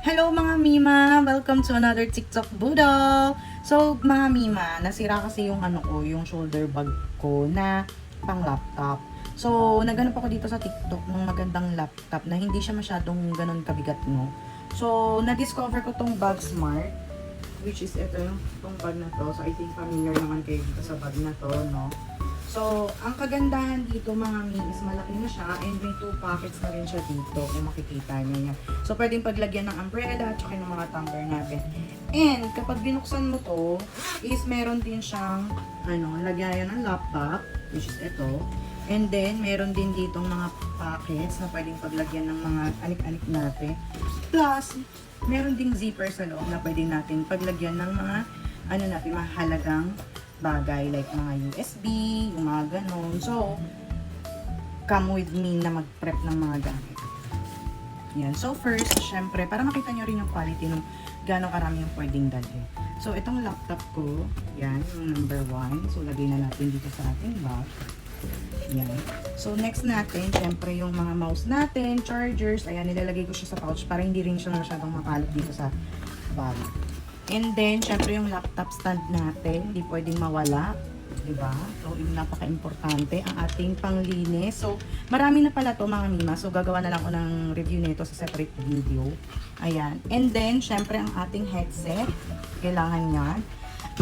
Hello mga Mima! Welcome to another TikTok Budol! So mga Mima, nasira kasi yung yung shoulder bag ko na pang laptop. So naghanap ako dito sa TikTok ng magandang laptop na hindi siya masyadong ganun kabigat, no? So na-discover ko tong Bag Smart, which is itong bag na to. So I think familiar naman kayo dito sa bag na to, no? So, ang kagandahan dito mga mi is malaki na siya and may 2 pockets na rin siya dito kung makikita niyo yan. So, pwedeng paglagyan ng umbrella at saka ng mga tumbler natin. And, kapag binuksan mo to, is meron din siyang lagayan ng laptop, which is ito. And then, meron din ditong mga pockets na pwedeng paglagyan ng mga anik-anik natin. Plus, meron ding zipper sa loob na pwedeng natin paglagyan ng mga mahalagang bagay like mga USB, yung mga ganon. So, come with me na mag-prep ng mga gamit. Yan. So, first, syempre, para makita nyo rin yung quality ng gano'ng karami yung pwedeng dalhin. So, itong laptop ko, yan, yung number 1. So, lagay na natin dito sa ating bag. Yan. So, next natin, syempre, yung mga mouse natin, chargers, ayan, nilalagay ko siya sa pouch para hindi rin siya masyadong makalat dito sa bag. And then, syempre yung laptop stand natin, hindi pwedeng mawala, diba? So, yung napaka-importante, ang ating panglinis. So, marami na pala to mga Mima. So, gagawa na lang ako ng review nito sa separate video. Ayan. And then, syempre ang ating headset, kailangan yan.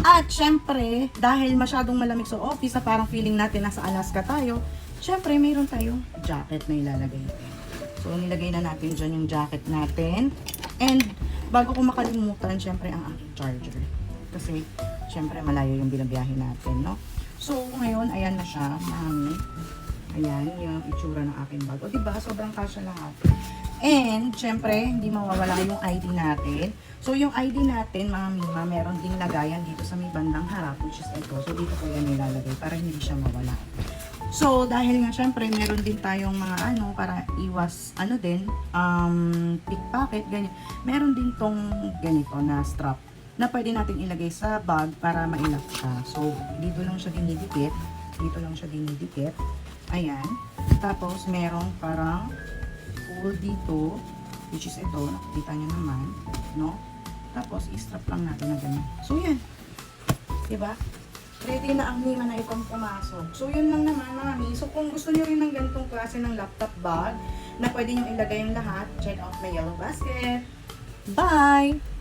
At syempre, dahil masyadong malamig sa office, na parang feeling natin nasa Alaska tayo, syempre, mayroon tayong jacket na ilalagay natin. So, nilagay na natin dyan yung jacket natin. And, bago ko makalimutan, syempre, ang aking charger. Kasi, syempre, malayo yung binabiyahe natin, no? So, ngayon, ayan na siya, mami. Ayan, yung itsura ng aking bag. O, diba? Sobrang kasya lahat. And, syempre, hindi mawawala yung ID natin. So, yung ID natin, mga Mima, meron ding lagayan dito sa may bandang harap, which is ito. So, dito ko yan nilalagay para hindi siya mawala. So, dahil nga syempre, meron din tayong mga para iwas, pickpocket, ganyan. Meron din tong ganito na strap na pwede natin ilagay sa bag para ma-lock siya. So, dito lang siya dinidikit. Dito lang siya dinidikit. Ayan. Tapos, meron parang hole dito, which is ito. Nakikita nyo naman, no? Tapos, i-strap lang natin na ganyan. So, yan. Diba? Ready na ang Mima na itong pumasok. So, yun lang naman mga Mi. So, kung gusto nyo rin ng ganitong klase ng laptop bag na pwede nyo ilagay yung lahat, check out my yellow basket. Bye!